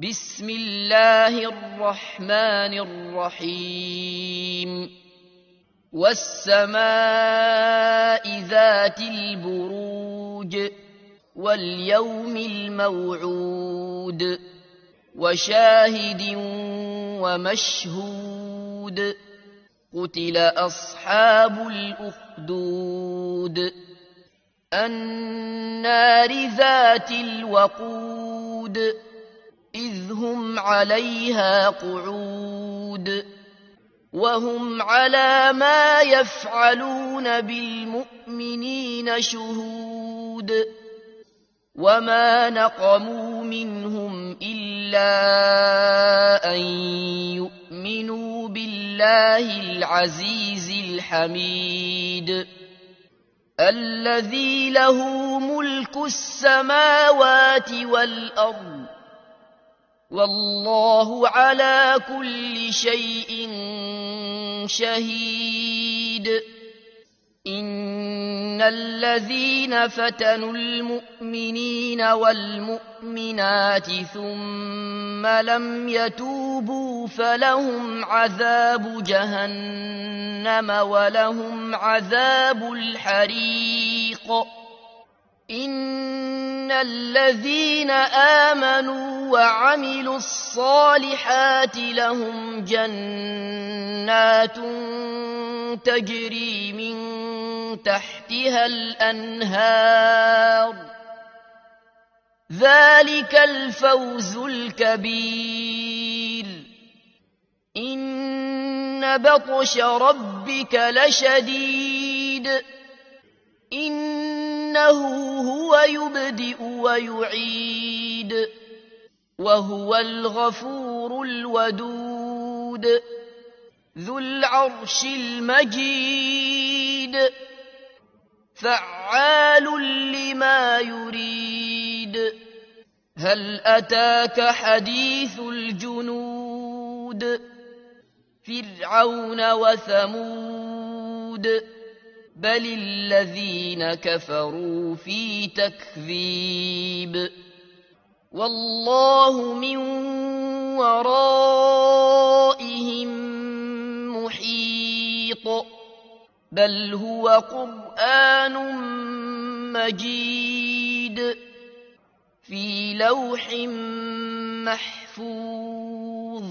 بسم الله الرحمن الرحيم والسماء ذات البروج واليوم الموعود وشاهد ومشهود قتل أصحاب الأخدود النار ذات الوقود إذ هم عليها قعود وهم على ما يفعلون بالمؤمنين شهود وما نقموا منهم إلا أن يؤمنوا بالله العزيز الحميد الذي له ملك السماوات والأرض والله على كل شيء شهيد إن الذين فتنوا المؤمنين والمؤمنات ثم لم يتوبوا فلهم عذاب جهنم ولهم عذاب الحريق إن الذين آمنوا وعملوا الصالحات لهم جنات تجري من تحتها الأنهار ذلك الفوز الكبير إن بطش ربك لشديد إنه هو يبدئ ويعيد وهو الغفور الودود ذو العرش المجيد فعال لما يريد هل أتاك حديث الجنود فرعون وثمود بل الذين كفروا في تكذيب والله من ورائهم محيط بل هو قرآن مجيد في لوح محفوظ